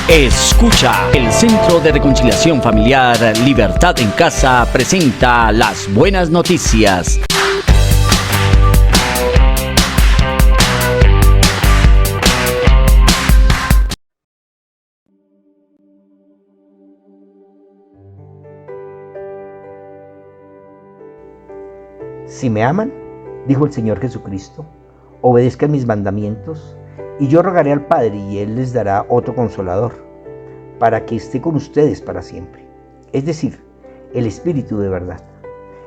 Escucha, el Centro de Reconciliación Familiar Libertad en Casa presenta las buenas noticias. Si me aman, dijo el Señor Jesucristo, obedezcan mis mandamientos, y yo rogaré al Padre, y Él les dará otro Consolador, para que esté con ustedes para siempre. Es decir, el Espíritu de verdad,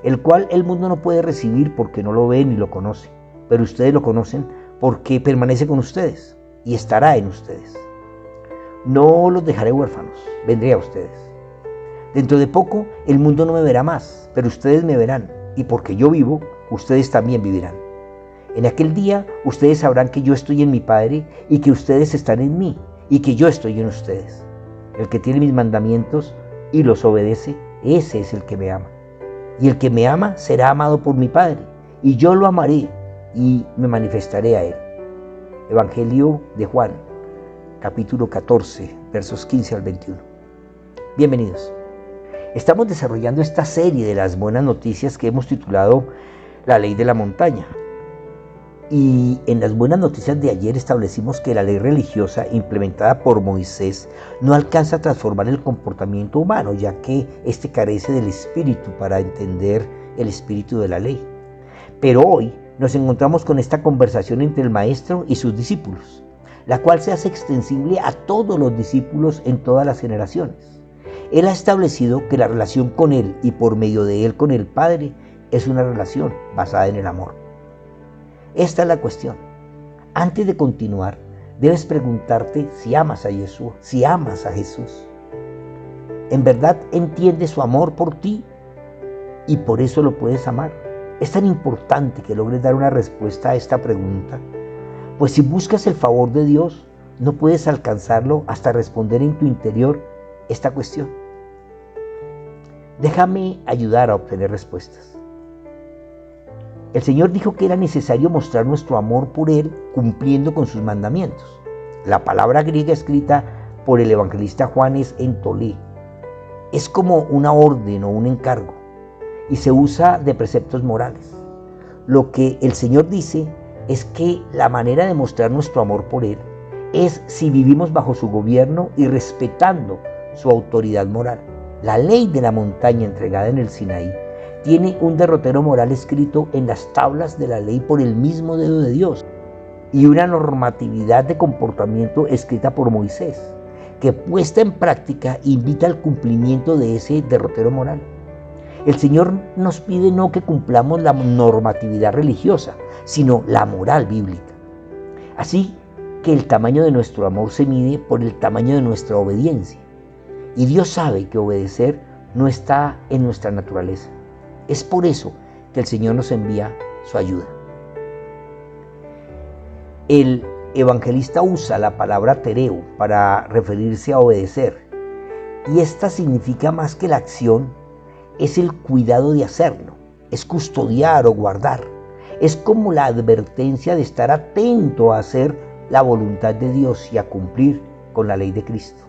el cual el mundo no puede recibir porque no lo ve ni lo conoce, pero ustedes lo conocen porque permanece con ustedes y estará en ustedes. No los dejaré huérfanos, vendré a ustedes. Dentro de poco el mundo no me verá más, pero ustedes me verán, y porque yo vivo, ustedes también vivirán. En aquel día ustedes sabrán que yo estoy en mi Padre y que ustedes están en mí y que yo estoy en ustedes. El que tiene mis mandamientos y los obedece, ese es el que me ama. Y el que me ama será amado por mi Padre, y yo lo amaré y me manifestaré a él. Evangelio de Juan, capítulo 14, versos 15 al 21. Bienvenidos. Estamos desarrollando esta serie de las buenas noticias que hemos titulado La Ley de la Montaña. Y en las buenas noticias de ayer establecimos que la ley religiosa implementada por Moisés no alcanza a transformar el comportamiento humano, ya que éste carece del espíritu para entender el espíritu de la ley. Pero hoy nos encontramos con esta conversación entre el maestro y sus discípulos, la cual se hace extensible a todos los discípulos en todas las generaciones. Él ha establecido que la relación con Él y por medio de Él con el Padre es una relación basada en el amor. Esta es la cuestión. Antes de continuar, debes preguntarte si amas a Jesús, si amas a Jesús. ¿En verdad entiendes su amor por ti y por eso lo puedes amar? Es tan importante que logres dar una respuesta a esta pregunta, pues si buscas el favor de Dios, no puedes alcanzarlo hasta responder en tu interior esta cuestión. Déjame ayudar a obtener respuestas. El Señor dijo que era necesario mostrar nuestro amor por Él cumpliendo con sus mandamientos. La palabra griega escrita por el evangelista Juan es entolé. Es como una orden o un encargo y se usa de preceptos morales. Lo que el Señor dice es que la manera de mostrar nuestro amor por Él es si vivimos bajo su gobierno y respetando su autoridad moral. La ley de la montaña entregada en el Sinaí tiene un derrotero moral escrito en las tablas de la ley por el mismo dedo de Dios y una normatividad de comportamiento escrita por Moisés, que puesta en práctica invita al cumplimiento de ese derrotero moral. El Señor nos pide no que cumplamos la normatividad religiosa, sino la moral bíblica. Así que el tamaño de nuestro amor se mide por el tamaño de nuestra obediencia. Y Dios sabe que obedecer no está en nuestra naturaleza. Es por eso que el Señor nos envía su ayuda. El evangelista usa la palabra tereo para referirse a obedecer, y esta significa más que la acción, es el cuidado de hacerlo, es custodiar o guardar, es como la advertencia de estar atento a hacer la voluntad de Dios y a cumplir con la ley de Cristo.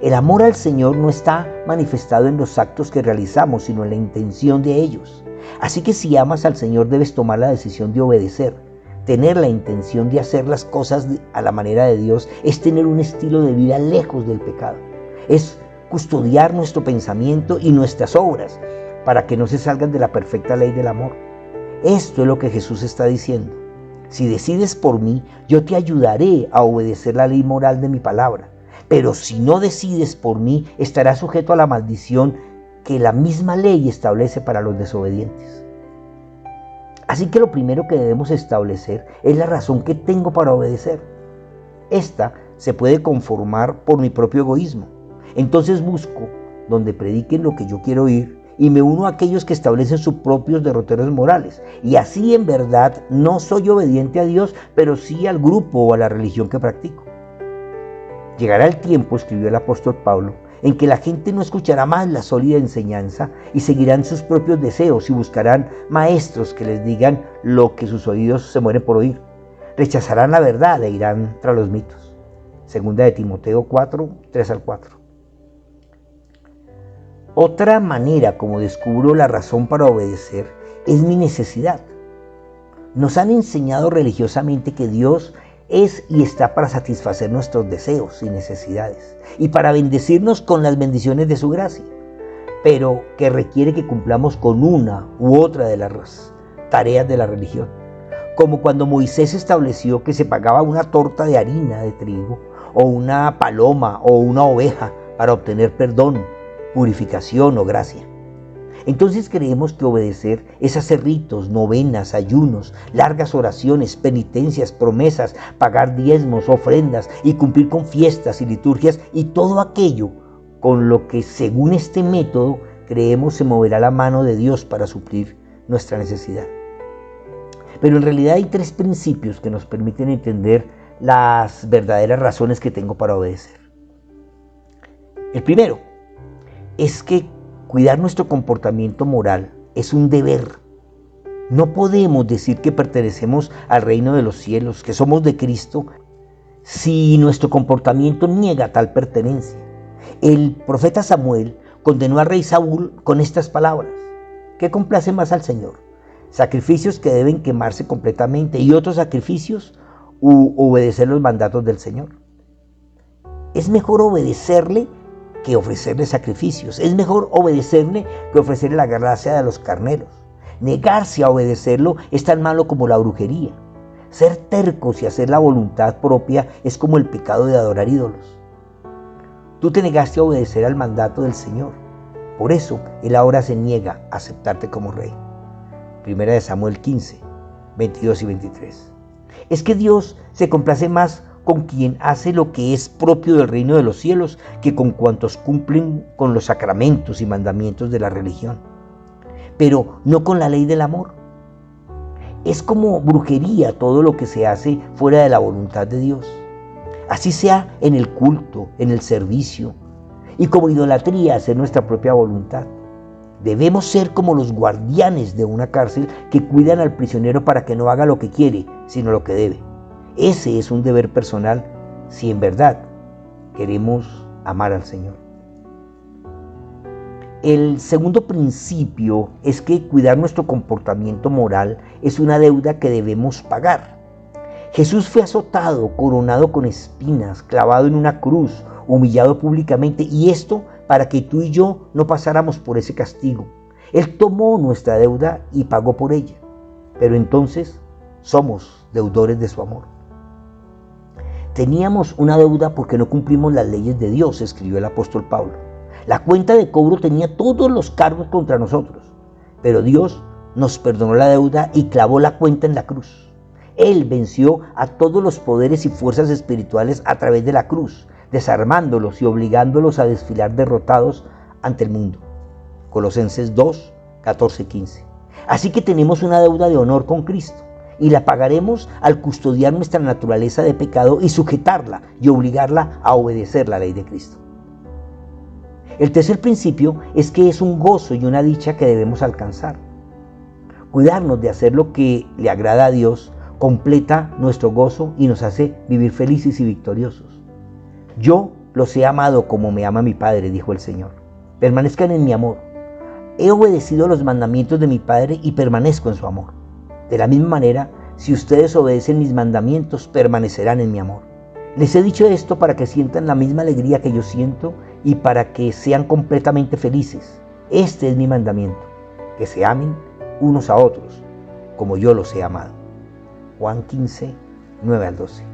El amor al Señor no está manifestado en los actos que realizamos, sino en la intención de ellos. Así que si amas al Señor debes tomar la decisión de obedecer. Tener la intención de hacer las cosas a la manera de Dios es tener un estilo de vida lejos del pecado. Es custodiar nuestro pensamiento y nuestras obras para que no se salgan de la perfecta ley del amor. Esto es lo que Jesús está diciendo. Si decides por mí, yo te ayudaré a obedecer la ley moral de mi palabra. Pero si no decides por mí, estarás sujeto a la maldición que la misma ley establece para los desobedientes. Así que lo primero que debemos establecer es la razón que tengo para obedecer. Esta se puede conformar por mi propio egoísmo. Entonces busco donde prediquen lo que yo quiero oír y me uno a aquellos que establecen sus propios derroteros morales. Y así en verdad no soy obediente a Dios, pero sí al grupo o a la religión que practico. Llegará el tiempo, escribió el apóstol Pablo, en que la gente no escuchará más la sólida enseñanza y seguirán sus propios deseos y buscarán maestros que les digan lo que sus oídos se mueren por oír. Rechazarán la verdad e irán tras los mitos. Segunda de Timoteo 4, 3 al 4. Otra manera como descubro la razón para obedecer es mi necesidad. Nos han enseñado religiosamente que Dios es y está para satisfacer nuestros deseos y necesidades y para bendecirnos con las bendiciones de su gracia, pero que requiere que cumplamos con una u otra de las tareas de la religión, como cuando Moisés estableció que se pagaba una torta de harina de trigo o una paloma o una oveja para obtener perdón, purificación o gracia. Entonces creemos que obedecer es hacer ritos, novenas, ayunos, largas oraciones, penitencias, promesas, pagar diezmos, ofrendas y cumplir con fiestas y liturgias y todo aquello con lo que según este método creemos se moverá la mano de Dios para suplir nuestra necesidad. Pero en realidad hay tres principios que nos permiten entender las verdaderas razones que tengo para obedecer. El primero es que cuidar nuestro comportamiento moral es un deber. No podemos decir que pertenecemos al reino de los cielos, que somos de Cristo, si nuestro comportamiento niega tal pertenencia. El profeta Samuel condenó al rey Saúl con estas palabras: ¿qué complace más al Señor? Sacrificios que deben quemarse completamente y otros sacrificios u obedecer los mandatos del Señor. Es mejor obedecerle que ofrecerle sacrificios. Es mejor obedecerle que ofrecerle la gracia de los carneros. Negarse a obedecerlo es tan malo como la brujería. Ser tercos y hacer la voluntad propia es como el pecado de adorar ídolos. Tú te negaste a obedecer al mandato del Señor. Por eso Él ahora se niega a aceptarte como rey. Primera de Samuel 15, 22 y 23. Es que Dios se complace más con quien hace lo que es propio del reino de los cielos que con cuantos cumplen con los sacramentos y mandamientos de la religión, pero no con la ley del amor. Es como brujería todo lo que se hace fuera de la voluntad de Dios, así sea en el culto, en el servicio, y como idolatría hacer nuestra propia voluntad. Debemos ser como los guardianes de una cárcel que cuidan al prisionero para que no haga lo que quiere, sino lo que debe. Ese es un deber personal si en verdad queremos amar al Señor. El segundo principio es que cuidar nuestro comportamiento moral es una deuda que debemos pagar. Jesús fue azotado, coronado con espinas, clavado en una cruz, humillado públicamente, y esto para que tú y yo no pasáramos por ese castigo. Él tomó nuestra deuda y pagó por ella, pero entonces somos deudores de su amor. Teníamos una deuda porque no cumplimos las leyes de Dios, escribió el apóstol Pablo. La cuenta de cobro tenía todos los cargos contra nosotros, pero Dios nos perdonó la deuda y clavó la cuenta en la cruz. Él venció a todos los poderes y fuerzas espirituales a través de la cruz, desarmándolos y obligándolos a desfilar derrotados ante el mundo. Colosenses 2, 14 y 15. Así que tenemos una deuda de honor con Cristo y la pagaremos al custodiar nuestra naturaleza de pecado y sujetarla y obligarla a obedecer la ley de Cristo. El tercer principio es que es un gozo y una dicha que debemos alcanzar. Cuidarnos de hacer lo que le agrada a Dios completa nuestro gozo y nos hace vivir felices y victoriosos. Yo los he amado como me ama mi Padre, dijo el Señor. Permanezcan en mi amor. He obedecido los mandamientos de mi Padre y permanezco en su amor. De la misma manera, si ustedes obedecen mis mandamientos, permanecerán en mi amor. Les he dicho esto para que sientan la misma alegría que yo siento y para que sean completamente felices. Este es mi mandamiento, que se amen unos a otros, como yo los he amado. Juan 15, 9 al 12.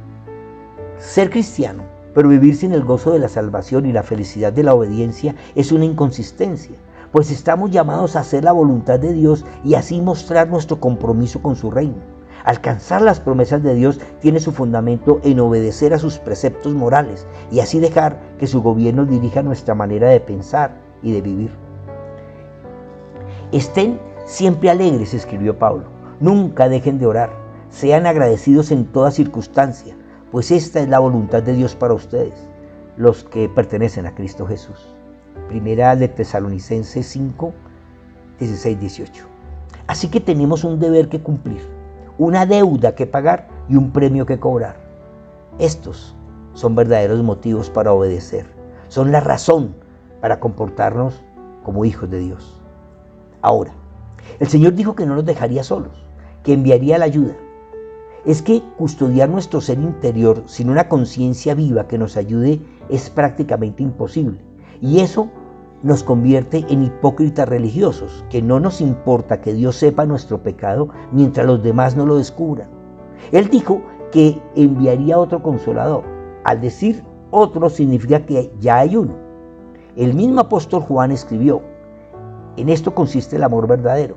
Ser cristiano, pero vivir sin el gozo de la salvación y la felicidad de la obediencia es una inconsistencia, pues estamos llamados a hacer la voluntad de Dios y así mostrar nuestro compromiso con su reino. Alcanzar las promesas de Dios tiene su fundamento en obedecer a sus preceptos morales y así dejar que su gobierno dirija nuestra manera de pensar y de vivir. Estén siempre alegres, escribió Pablo. Nunca dejen de orar. Sean agradecidos en toda circunstancia, pues esta es la voluntad de Dios para ustedes, los que pertenecen a Cristo Jesús. Primera de Tesalonicenses 5, 16, 18. Así que tenemos un deber que cumplir, una deuda que pagar y un premio que cobrar. Estos son verdaderos motivos para obedecer. Son la razón para comportarnos como hijos de Dios. Ahora, el Señor dijo que no nos dejaría solos, que enviaría la ayuda. Es que custodiar nuestro ser interior sin una conciencia viva que nos ayude es prácticamente imposible. Y eso nos convierte en hipócritas religiosos, que no nos importa que Dios sepa nuestro pecado mientras los demás no lo descubran. Él dijo que enviaría otro consolador. Al decir otro significa que ya hay uno. El mismo apóstol Juan escribió: en esto consiste el amor verdadero,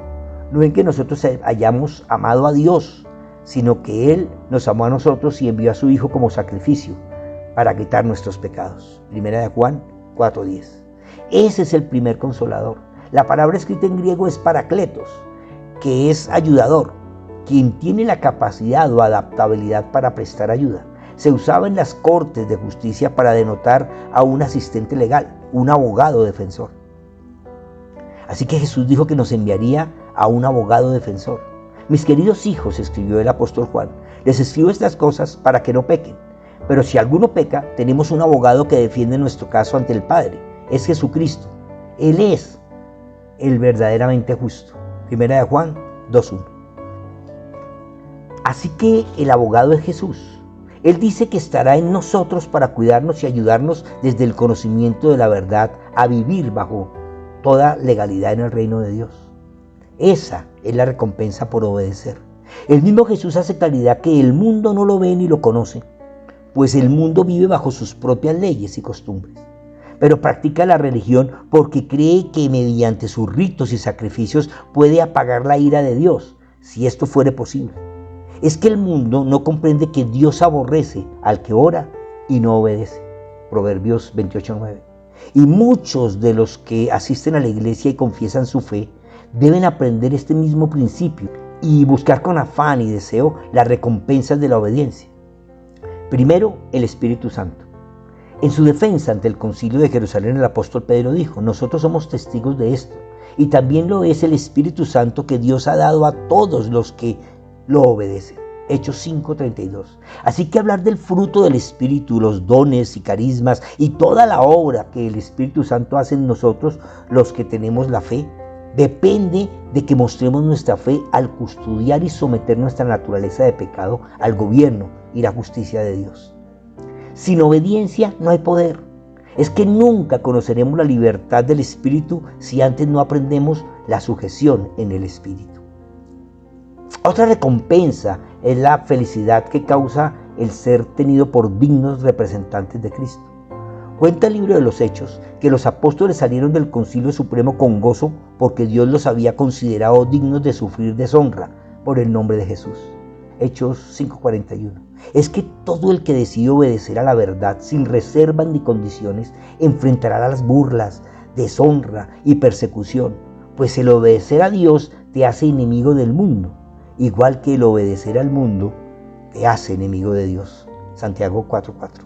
no en que nosotros hayamos amado a Dios, sino que Él nos amó a nosotros y envió a su Hijo como sacrificio para quitar nuestros pecados. Primera de Juan 4:10. Ese es el primer consolador. La palabra escrita en griego es parakletos, que es ayudador, quien tiene la capacidad o adaptabilidad para prestar ayuda. Se usaba en las cortes de justicia para denotar a un asistente legal, un abogado defensor. Así que Jesús dijo que nos enviaría a un abogado defensor. Mis queridos hijos, escribió el apóstol Juan, les escribo estas cosas para que no pequen. Pero si alguno peca, tenemos un abogado que defiende nuestro caso ante el Padre. Es Jesucristo. Él es el verdaderamente justo. Primera de Juan 2:1. Así que el abogado es Jesús. Él dice que estará en nosotros para cuidarnos y ayudarnos desde el conocimiento de la verdad a vivir bajo toda legalidad en el reino de Dios. Esa es la recompensa por obedecer. El mismo Jesús hace claridad que el mundo no lo ve ni lo conoce, pues el mundo vive bajo sus propias leyes y costumbres. Pero practica la religión porque cree que mediante sus ritos y sacrificios puede apagar la ira de Dios, si esto fuere posible. Es que el mundo no comprende que Dios aborrece al que ora y no obedece. Proverbios 28:9. Y muchos de los que asisten a la iglesia y confiesan su fe deben aprender este mismo principio y buscar con afán y deseo las recompensas de la obediencia. Primero, el Espíritu Santo. En su defensa ante el concilio de Jerusalén, el apóstol Pedro dijo: nosotros somos testigos de esto, y también lo es el Espíritu Santo que Dios ha dado a todos los que lo obedecen. Hechos 5:32. Así que hablar del fruto del Espíritu, los dones y carismas y toda la obra que el Espíritu Santo hace en nosotros, los que tenemos la fe, depende de que mostremos nuestra fe al custodiar y someter nuestra naturaleza de pecado al gobierno y la justicia de Dios. Sin obediencia no hay poder. Es que nunca conoceremos la libertad del Espíritu si antes no aprendemos la sujeción en el Espíritu. Otra recompensa es la felicidad que causa el ser tenido por dignos representantes de Cristo. Cuenta el libro de los Hechos que los apóstoles salieron del Concilio Supremo con gozo porque Dios los había considerado dignos de sufrir deshonra por el nombre de Jesús. Hechos 5:41. Es que todo el que decide obedecer a la verdad sin reservas ni condiciones enfrentará las burlas, deshonra y persecución, pues el obedecer a Dios te hace enemigo del mundo, igual que el obedecer al mundo te hace enemigo de Dios. Santiago 4:4.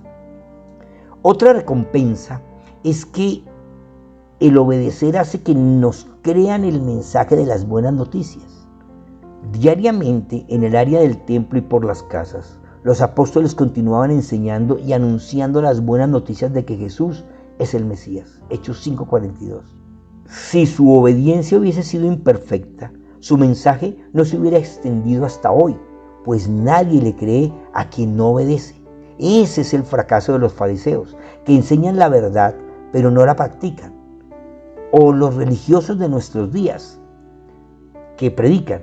Otra recompensa es que el obedecer hace que nos crean el mensaje de las buenas noticias. Diariamente, en el área del templo y por las casas, los apóstoles continuaban enseñando y anunciando las buenas noticias de que Jesús es el Mesías. Hechos 5:42. Si su obediencia hubiese sido imperfecta, su mensaje no se hubiera extendido hasta hoy, pues nadie le cree a quien no obedece. Ese es el fracaso de los fariseos, que enseñan la verdad, pero no la practican. O los religiosos de nuestros días, que predican,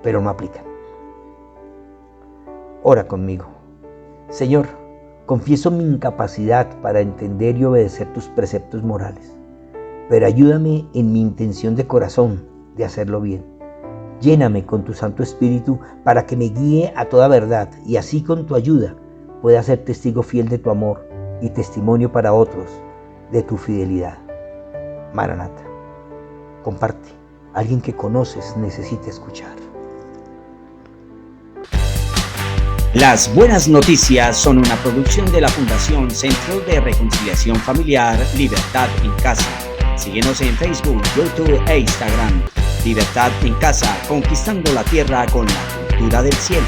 pero no aplican. Ora conmigo. Señor, confieso mi incapacidad para entender y obedecer tus preceptos morales, pero ayúdame en mi intención de corazón de hacerlo bien. Lléname con tu Santo Espíritu para que me guíe a toda verdad y así con tu ayuda pueda ser testigo fiel de tu amor y testimonio para otros de tu fidelidad. Maranata. Comparte. Alguien que conoces necesita escuchar. Las buenas noticias son una producción de la Fundación Centro de Reconciliación Familiar Libertad en Casa. Síguenos en Facebook, YouTube e Instagram. Libertad en Casa, conquistando la tierra con la cultura del cielo.